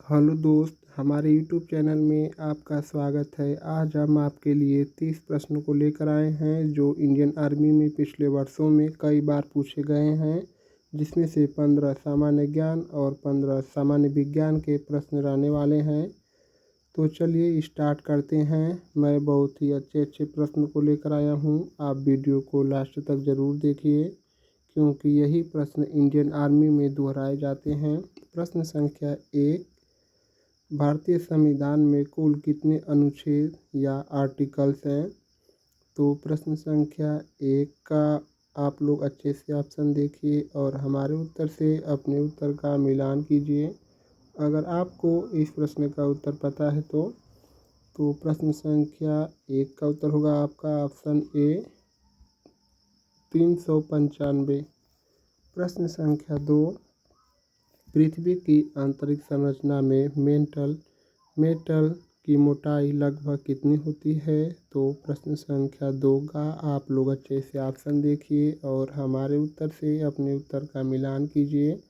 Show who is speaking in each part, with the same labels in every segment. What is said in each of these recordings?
Speaker 1: Hello दोस्त, हमारे YouTube channel में आपका स्वागत है। आज हम आपके लिए 30 प्रश्नों को लेकर आए हैं जो इंडियन आर्मी में पिछले वर्षों में कई बार पूछे गए हैं, जिसमें से 15 सामान्य ज्ञान और 15 सामान्य विज्ञान के प्रश्न रहने वाले हैं। तो चलिए स्टार्ट करते हैं। मैं बहुत ही अच्छे प्रश्न को लेकर आया हूँ। आप वीडियो को लास्ट तक ज़रूर देखिए, क्योंकि यही प्रश्न इंडियन आर्मी में दोहराए जाते हैं। प्रश्न संख्या 1, भारतीय संविधान में कुल कितने अनुच्छेद या आर्टिकल्स हैं? तो प्रश्न संख्या 1 का आप लोग अच्छे से ऑप्शन देखिए और हमारे उत्तर से अपने उत्तर का मिलान कीजिए। अगर आपको इस प्रश्न का उत्तर पता है तो प्रश्न संख्या 1 का उत्तर होगा आपका ऑप्शन ए 395। प्रश्न संख्या 2, पृथ्वी की आंतरिक संरचना में मेटल की मोटाई लगभग कितनी होती है? तो प्रश्न संख्या 2 का आप लोग अच्छे से ऑप्शन देखिए और हमारे उत्तर से अपने उत्तर का मिलान कीजिए।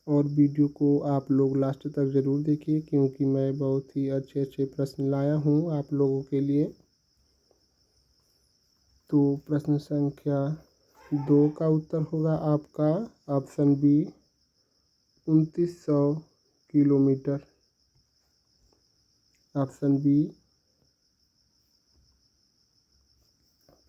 Speaker 1: और वीडियो को आप लोग लास्ट तक ज़रूर देखिए, क्योंकि मैं बहुत ही अच्छे प्रश्न लाया हूँ आप लोगों के लिए। तो प्रश्न संख्या 2 का उत्तर होगा आपका option B 2900 kilometre. Option B.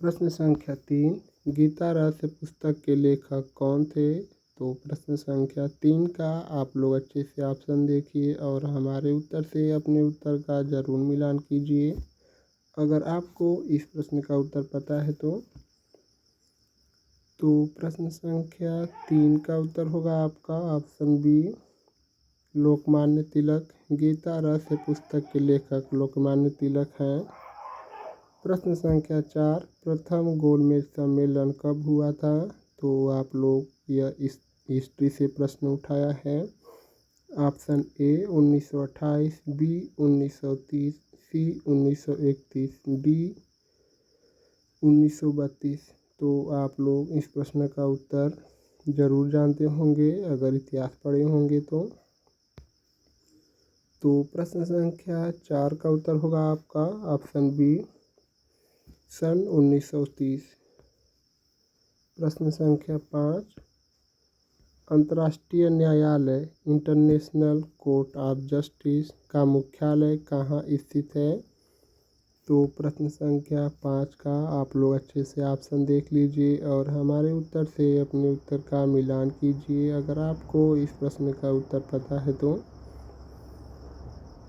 Speaker 1: प्रश्न संख्या 3, गीता रहस्य पुस्तक के लेखक कौन थे? तो प्रश्न संख्या 3 का आप लोग अच्छे से ऑप्शन देखिए और हमारे उत्तर से अपने उत्तर का ज़रूर मिलान कीजिए। अगर आपको इस प्रश्न का उत्तर पता है तो प्रश्न संख्या 3 का उत्तर होगा आपका ऑप्शन बी लोकमान्य तिलक। गीता रहस्य पुस्तक के लेखक लोकमान्य तिलक हैं। प्रश्न संख्या 4, प्रथम गोलमेज सम्मेलन कब हुआ था? तो आप लोग यह इस हिस्ट्री से प्रश्न उठाया है। Option A 1928, B 1930, C 1931, D 1932। तो आप लोग इस प्रश्न का उत्तर ज़रूर जानते होंगे अगर इतिहास पढ़े होंगे तो प्रश्न संख्या 4 का उत्तर होगा आपका ऑप्शन बी सन 1930। प्रश्न संख्या 5, अंतर्राष्ट्रीय न्यायालय इंटरनेशनल कोर्ट ऑफ जस्टिस का मुख्यालय कहाँ स्थित है? तो प्रश्न संख्या 5 का आप लोग अच्छे से ऑप्शन देख लीजिए और हमारे उत्तर से अपने उत्तर का मिलान कीजिए। अगर आपको इस प्रश्न का उत्तर पता है तो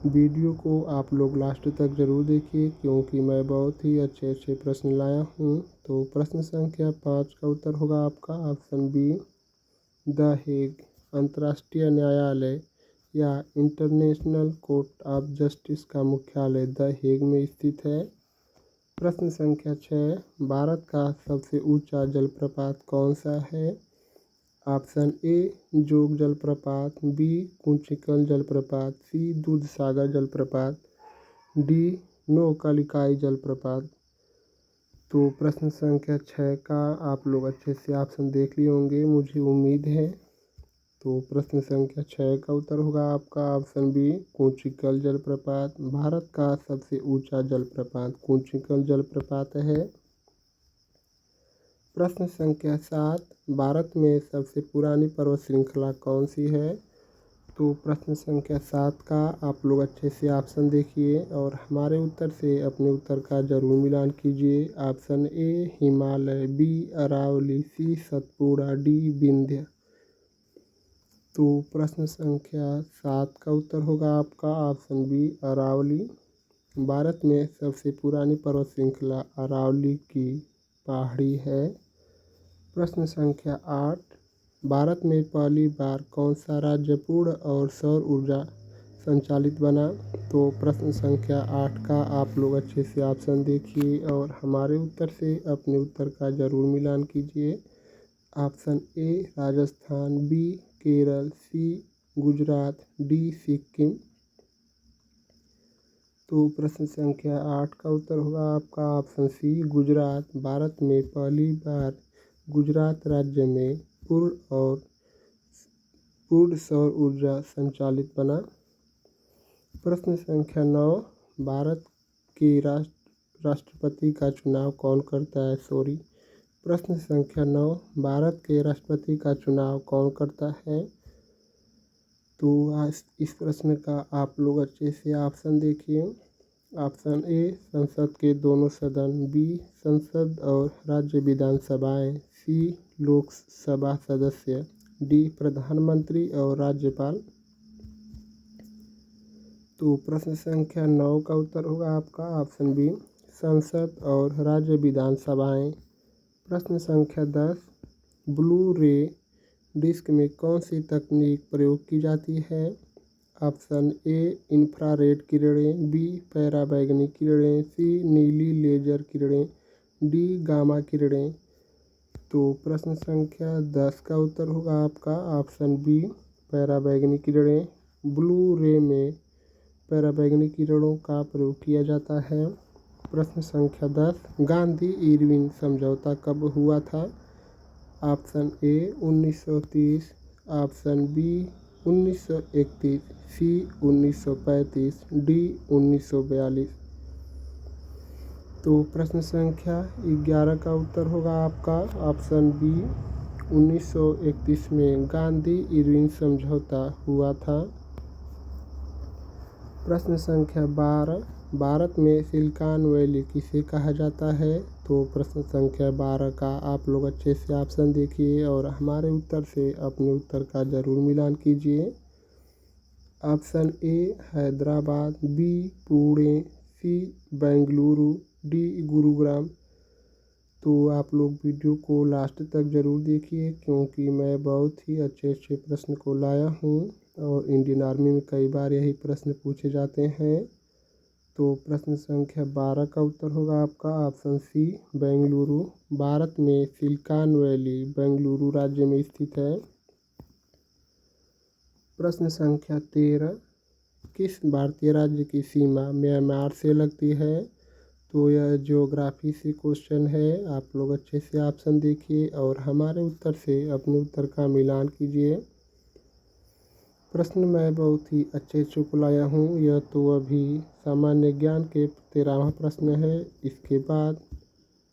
Speaker 1: वीडियो को आप लोग लास्ट तक ज़रूर देखिए, क्योंकि मैं बहुत ही अच्छे प्रश्न लाया हूँ। तो प्रश्न संख्या 5 का उत्तर होगा आपका ऑप्शन बी द हेग। अंतर्राष्ट्रीय न्यायालय या इंटरनेशनल कोर्ट ऑफ जस्टिस का मुख्यालय द हेग में स्थित है। प्रश्न संख्या 6, भारत का सबसे ऊंचा जलप्रपात कौन सा है? ऑप्शन ए जोग जलप्रपात, बी कुंचिकल जलप्रपात, सी दूधसागर जलप्रपात, डी नौकालिकाई जलप्रपात। तो प्रश्न संख्या 6 का आप लोग अच्छे से ऑप्शन देख लिए होंगे, मुझे उम्मीद है। तो प्रश्न संख्या 6 का उत्तर होगा आपका ऑप्शन बी कुंचिकल जलप्रपात। भारत का सबसे ऊंचा जलप्रपात कुंचिकल जलप्रपात है। प्रश्न संख्या 7, भारत में सबसे पुरानी पर्वत श्रृंखला कौन सी है? तो प्रश्न संख्या 7 का आप लोग अच्छे से ऑप्शन देखिए और हमारे उत्तर से अपने उत्तर का ज़रूर मिलान कीजिए। Option A Himalaya, B Aravalli, C Satpura, D Vindhya. तो प्रश्न संख्या 7 का उत्तर होगा आपका ऑप्शन बी अरावली। भारत में सबसे पुरानी पर्वत श्रृंखला अरावली की पहाड़ी है। प्रश्न संख्या 8, भारत में पहली बार कौन सा राज्य पूर्ण और सौर ऊर्जा संचालित बना? तो प्रश्न संख्या 8 का आप लोग अच्छे से ऑप्शन देखिए और हमारे उत्तर से अपने उत्तर का ज़रूर मिलान कीजिए। Option A Rajasthan, B Kerala, C Gujarat, D Sikkim. तो प्रश्न संख्या 8 का उत्तर होगा आपका ऑप्शन सी गुजरात। भारत में पहली बार गुजरात राज्य में पूर्ण सौर ऊर्जा संचालित बना। प्रश्न संख्या 9, भारत के राष्ट्रपति का चुनाव कौन करता है? सॉरी। प्रश्न संख्या 9, भारत के राष्ट्रपति का चुनाव कौन करता है? तो आज इस प्रश्न का आप लोग अच्छे से ऑप्शन देखिए। ऑप्शन ए, संसद के दोनों सदन। बी, संसद और राज्य विधानसभाएं। सी, लोकसभा सदस्य। डी, प्रधानमंत्री और राज्यपाल। तो प्रश्न संख्या 9 का उत्तर होगा आपका ऑप्शन बी, संसद और राज्य विधानसभाएं। प्रश्न संख्या 10, ब्लू रे डिस्क में कौन सी तकनीक प्रयोग की जाती है? ऑप्शन ए, इंफ्रारेड किरणें। बी, पराबैंगनी किरणें। सी, नीली लेजर किरणें। डी, गामा किरणें। तो प्रश्न संख्या 10 का उत्तर होगा आपका ऑप्शन बी, पराबैंगनी किरणें। ब्लू रे में पराबैंगनी किरणों का प्रयोग किया जाता है। प्रश्न संख्या 10, गांधी इरविन समझौता कब हुआ था? Option A, 1930। Option B, 1931। C, 1935। D, 1942। तो प्रश्न संख्या 11 का उत्तर होगा आपका ऑप्शन बी, 1931 में गांधी इरविन समझौता हुआ था। प्रश्न संख्या 12, भारत में सिलिकॉन वैली किसे कहा जाता है? तो प्रश्न संख्या 12 का आप लोग अच्छे से ऑप्शन देखिए और हमारे उत्तर से अपने उत्तर का ज़रूर मिलान कीजिए। Option A, Hyderabad. B, Pune. C, Bengaluru. D, Gurugram. तो आप लोग वीडियो को लास्ट तक ज़रूर देखिए क्योंकि मैं बहुत ही अच्छे अच्छे प्रश्न को लाया हूँ और इंडियन आर्मी में कई बार यही प्रश्न पूछे जाते हैं। तो प्रश्न संख्या 12 का उत्तर होगा आपका ऑप्शन सी, बेंगलुरु। भारत में सिलिकॉन वैली बेंगलुरु राज्य में स्थित है। प्रश्न संख्या 13, किस भारतीय राज्य की सीमा म्यांमार से लगती है? तो यह ज्योग्राफी से क्वेश्चन है। आप लोग अच्छे से ऑप्शन देखिए और हमारे उत्तर से अपने उत्तर का मिलान कीजिए। प्रश्न मैं बहुत ही अच्छे अच्छे को लाया हूँ। यह तो अभी सामान्य ज्ञान के 13वां प्रश्न है। इसके बाद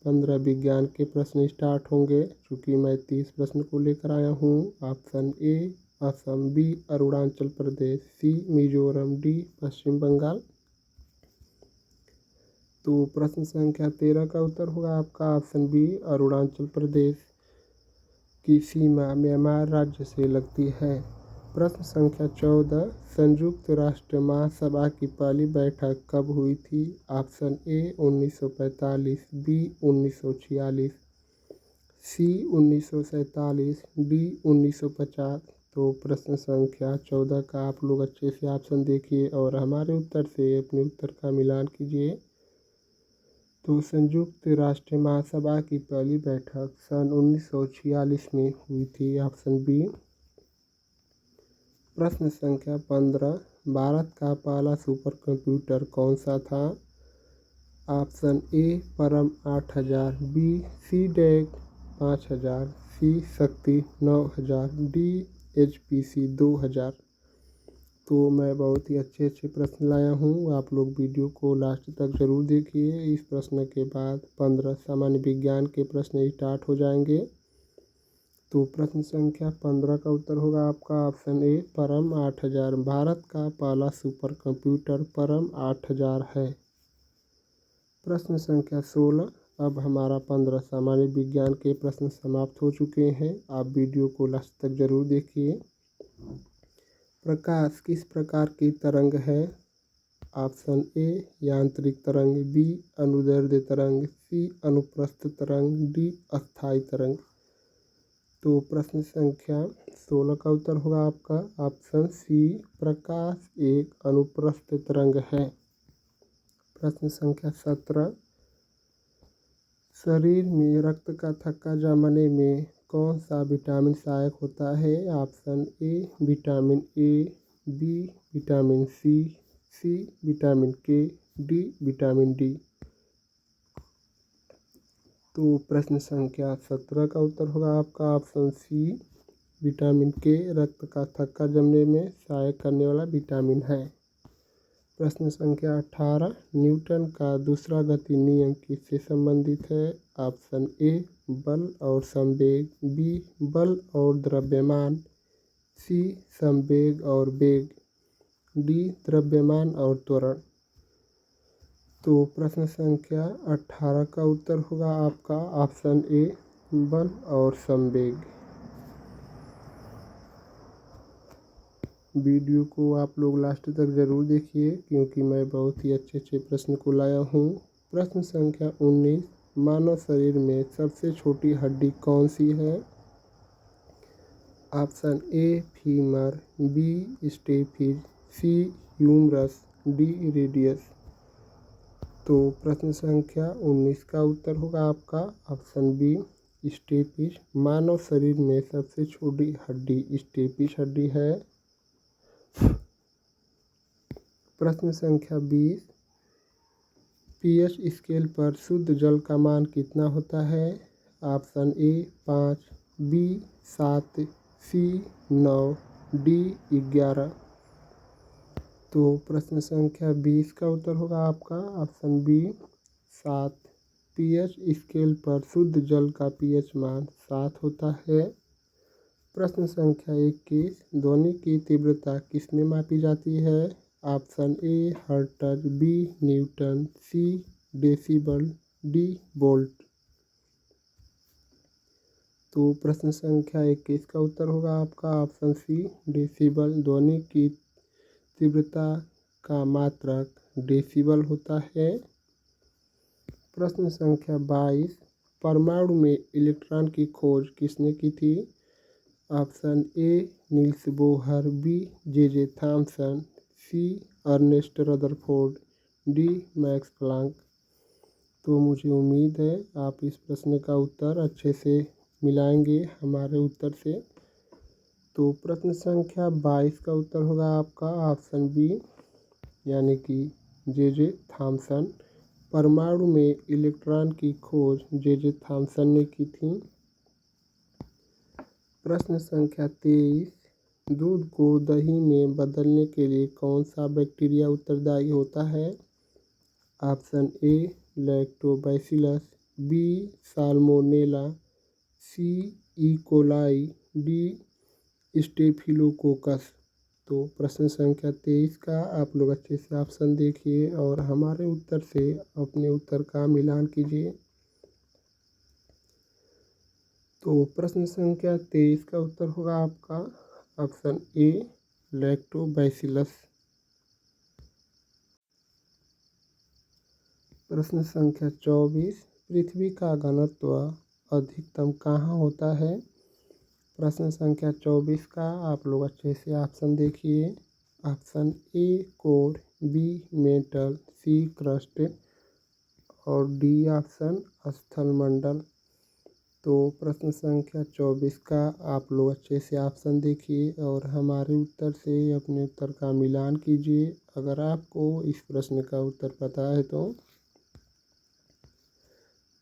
Speaker 1: 15 विज्ञान के प्रश्न स्टार्ट होंगे। चूँकि मैं 30 प्रश्न को लेकर आया हूँ। Option A, Assam. B, Arunachal Pradesh. C, Mizoram. D, Paschim Bangal. तो प्रश्न संख्या 13 का उत्तर होगा आपका ऑप्शन बी, अरुणाचल प्रदेश की सीमा म्यांमार राज्य से लगती है। प्रश्न संख्या 14, संयुक्त राष्ट्र महासभा की पहली बैठक कब हुई थी? Option A, 1945। B, 1946। C, 1947। D, 1950। तो प्रश्न संख्या 14 का आप लोग अच्छे से ऑप्शन देखिए और हमारे उत्तर से अपने उत्तर का मिलान कीजिए। तो संयुक्त राष्ट्र महासभा की पहली बैठक सन 1946 में हुई थी। Option B. प्रश्न संख्या 15, भारत का पहला सुपर कंप्यूटर कौन सा था? ऑप्शन ए, परम 8000। B, C DAC 5000। सी, शक्ति 9000। D, HPC 2000। तो मैं बहुत ही अच्छे अच्छे प्रश्न लाया हूँ। आप लोग वीडियो को लास्ट तक ज़रूर देखिए। इस प्रश्न के बाद 15 सामान्य विज्ञान के प्रश्न स्टार्ट हो जाएंगे। तो प्रश्न संख्या 15 का उत्तर होगा आपका ऑप्शन ए, परम 8000। भारत का पहला सुपर कंप्यूटर परम 8000 है। प्रश्न संख्या 16, अब हमारा 15 सामान्य विज्ञान के प्रश्न समाप्त हो चुके हैं। आप वीडियो को लास्ट तक ज़रूर देखिए। प्रकाश किस प्रकार की तरंग है? ऑप्शन ए, यांत्रिक तरंग। बी, अनुदैर्ध्य तरंग। सी, अनुप्रस्थ तरंग। डी, अस्थायी तरंग। तो प्रश्न संख्या 16 का उत्तर होगा आपका ऑप्शन सी, प्रकाश एक अनुप्रस्थ तरंग है। प्रश्न संख्या 17, शरीर में रक्त का थक्का जमाने में कौन सा विटामिन सहायक होता है? Option A, vitamin A. B, vitamin C. C, vitamin K. D, vitamin D. तो प्रश्न संख्या 17 का उत्तर होगा आपका ऑप्शन सी, विटामिन के रक्त का थक्का जमने में सहायक करने वाला विटामिन है। प्रश्न संख्या 18, न्यूटन का दूसरा गति नियम किससे संबंधित है? ऑप्शन ए बल और संवेग, बी बल और द्रव्यमान, सी संवेग और वेग, डी द्रव्यमान और त्वरण। तो प्रश्न संख्या 18 का उत्तर होगा आपका ऑप्शन ए बल और संवेग। वीडियो को आप लोग लास्ट तक ज़रूर देखिए क्योंकि मैं बहुत ही अच्छे अच्छे प्रश्न को लाया हूँ। प्रश्न संख्या 19, मानव शरीर में सबसे छोटी हड्डी कौन सी है? Option A femur, B stapes, C humerus, D radius. तो प्रश्न संख्या 19 का उत्तर होगा आपका ऑप्शन बी स्टेपिज। मानव शरीर में सबसे छोटी हड्डी स्टेपिज हड्डी है। प्रश्न संख्या 20, पीएच स्केल पर शुद्ध जल का मान कितना होता है? Option A 5, B 7, C 9, D 11। तो प्रश्न संख्या 20 का उत्तर होगा आपका ऑप्शन बी 7। पीएच स्केल पर शुद्ध जल का पीएच मान 7 होता है। प्रश्न संख्या 21, ध्वनि की तीव्रता किसमें मापी जाती है? Option A hertz, B newton, C decibel, D volt. तो प्रश्न संख्या 21 का उत्तर होगा आपका ऑप्शन सी डेसिबल। ध्वनि की तीव्रता का मात्रक डेसिबल होता है। प्रश्न संख्या 22, परमाणु में इलेक्ट्रॉन की खोज किसने की थी? Option A Niels Bohr, B J Thomson, C Ernest Rutherford, D Max Planck. तो मुझे उम्मीद है आप इस प्रश्न का उत्तर अच्छे से मिलाएंगे हमारे उत्तर से। तो प्रश्न संख्या 22 का उत्तर होगा आपका ऑप्शन बी यानी कि जे थॉमसन। परमाणु में इलेक्ट्रॉन की खोज जे थॉमसन ने की थी। प्रश्न संख्या 23, दूध को दही में बदलने के लिए कौन सा बैक्टीरिया उत्तरदायी होता है? Option A lactobacillus, B salmonella, C E coli, D staphylococcus. तो प्रश्न संख्या 23 का आप लोग अच्छे से ऑप्शन देखिए और हमारे उत्तर से अपने उत्तर का मिलान कीजिए। तो प्रश्न संख्या 23 का उत्तर होगा आपका ऑप्शन ए लैक्टोबैसिलस। प्रश्न संख्या 24, पृथ्वी का घनत्व अधिकतम कहाँ होता है? प्रश्न संख्या 24 का आप लोग अच्छे से ऑप्शन देखिए। Option A core, B metal, C crust और डी ऑप्शन स्थल मंडल। तो प्रश्न संख्या 24 का आप लोग अच्छे से ऑप्शन देखिए और हमारे उत्तर से अपने उत्तर का मिलान कीजिए अगर आपको इस प्रश्न का उत्तर पता है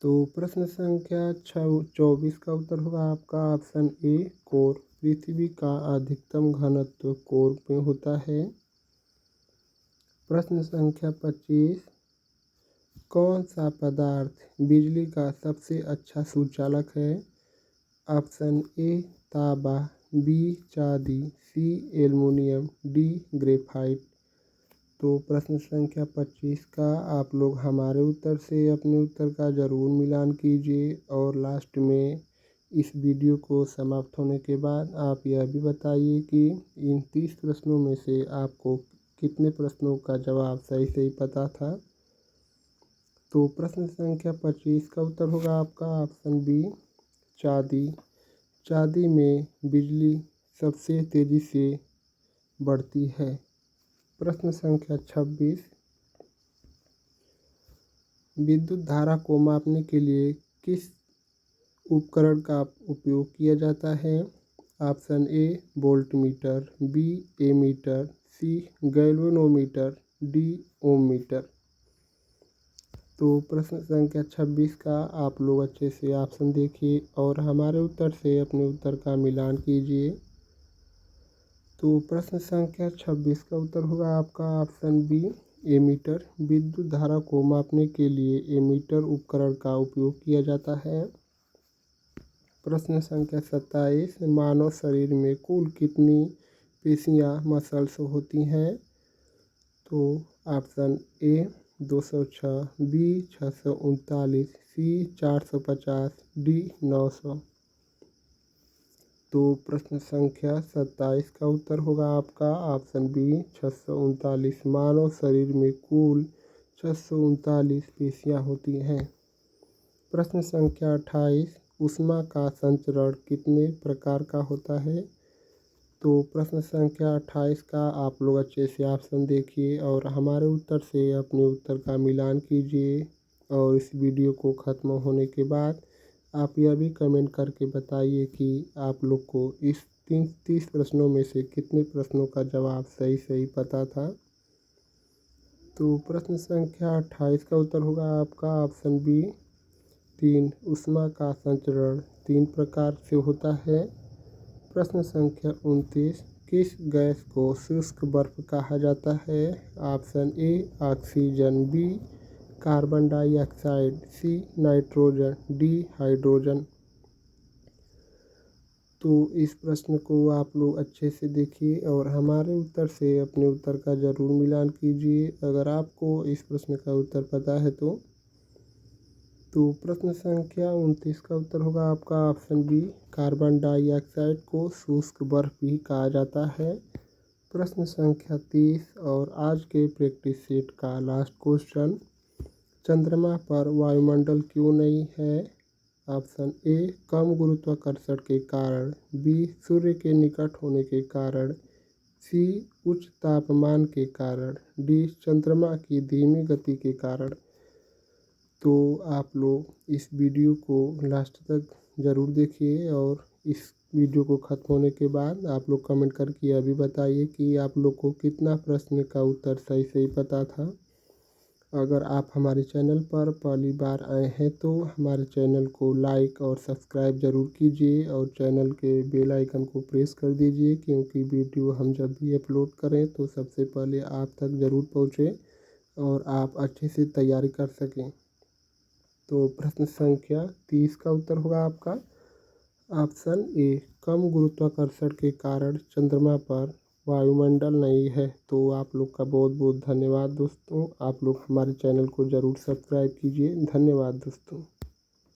Speaker 1: तो प्रश्न संख्या 24 का उत्तर होगा आपका ऑप्शन ए कोर। पृथ्वी का अधिकतम घनत्व कोर में होता है। प्रश्न संख्या 25, कौन सा पदार्थ बिजली का सबसे अच्छा सुचालक है? ऑप्शन ए तांबा, बी चांदी, सी एल्युमिनियम, डी ग्रेफाइट। तो प्रश्न संख्या 25 का आप लोग हमारे उत्तर से अपने उत्तर का ज़रूर मिलान कीजिए और लास्ट में इस वीडियो को समाप्त होने के बाद आप यह भी बताइए कि इन 30 प्रश्नों में से आपको कितने प्रश्नों का जवाब सही सही पता था। तो प्रश्न संख्या 25 का उत्तर होगा आपका ऑप्शन बी चांदी। चांदी में बिजली सबसे तेज़ी से बढ़ती है। प्रश्न संख्या 26, विद्युत धारा को मापने के लिए किस उपकरण का उपयोग किया जाता है? Option A voltmeter, B ammeter, C galvanometer, D ohm meter. तो प्रश्न संख्या 26 का आप लोग अच्छे से ऑप्शन देखिए और हमारे उत्तर से अपने उत्तर का मिलान कीजिए। तो प्रश्न संख्या 26 का उत्तर होगा आपका ऑप्शन बी एमीटर। विद्युत धारा को मापने के लिए एमीटर उपकरण का उपयोग किया जाता है। प्रश्न संख्या 27, मानव शरीर में कुल कितनी पेशियाँ मसल्स होती हैं? तो option A 206, B 639, C 450, D 900। तो प्रश्न संख्या 27 का उत्तर होगा आपका ऑप्शन बी 639। मानव शरीर में कुल 639 पेशियाँ होती हैं। प्रश्न संख्या 28, ऊष्मा का संचरण कितने प्रकार का होता है? तो प्रश्न संख्या 28 का आप लोग अच्छे से ऑप्शन देखिए और हमारे उत्तर से अपने उत्तर का मिलान कीजिए। और इस वीडियो को ख़त्म होने के बाद आप यह भी कमेंट करके बताइए कि आप लोग को इस 30 प्रश्नों में से कितने प्रश्नों का जवाब सही पता था। तो प्रश्न संख्या 28 का उत्तर होगा आपका ऑप्शन बी 3। ऊष्मा का संचरण 3 प्रकार से होता है। प्रश्न संख्या 29, किस गैस को शुष्क बर्फ कहा जाता है? Option A oxygen, B carbon dioxide, C nitrogen, D hydrogen. तो इस प्रश्न को आप लोग अच्छे से देखिए और हमारे उत्तर से अपने उत्तर का ज़रूर मिलान कीजिए अगर आपको इस प्रश्न का उत्तर पता है तो। प्रश्न संख्या 29 का उत्तर होगा आपका ऑप्शन बी कार्बन डाइऑक्साइड को शुष्क बर्फ भी कहा जाता है। प्रश्न संख्या 30 और आज के प्रैक्टिस सेट का लास्ट क्वेश्चन, चंद्रमा पर वायुमंडल क्यों नहीं है? ऑप्शन ए कम गुरुत्वाकर्षण के कारण, बी सूर्य के निकट होने के कारण, सी उच्च तापमान के कारण, डी चंद्रमा की धीमी गति के कारण। तो आप लोग इस वीडियो को लास्ट तक ज़रूर देखिए और इस वीडियो को ख़त्म होने के बाद आप लोग कमेंट करके यह भी बताइए कि आप लोग को कितना प्रश्न का उत्तर सही पता था। अगर आप हमारे चैनल पर पहली बार आए हैं तो हमारे चैनल को लाइक और सब्सक्राइब ज़रूर कीजिए और चैनल के बेल आइकन को प्रेस कर दीजिए क्योंकि वीडियो हम जब भी अपलोड करें तो सबसे पहले आप तक ज़रूर पहुँचे और आप अच्छे से तैयारी कर सकें। तो प्रश्न संख्या 30 का उत्तर होगा आपका ऑप्शन ए कम गुरुत्वाकर्षण के कारण चंद्रमा पर वायुमंडल नहीं है। तो आप लोग का बहुत बहुत धन्यवाद दोस्तों। आप लोग हमारे चैनल को ज़रूर सब्सक्राइब कीजिए। धन्यवाद दोस्तों।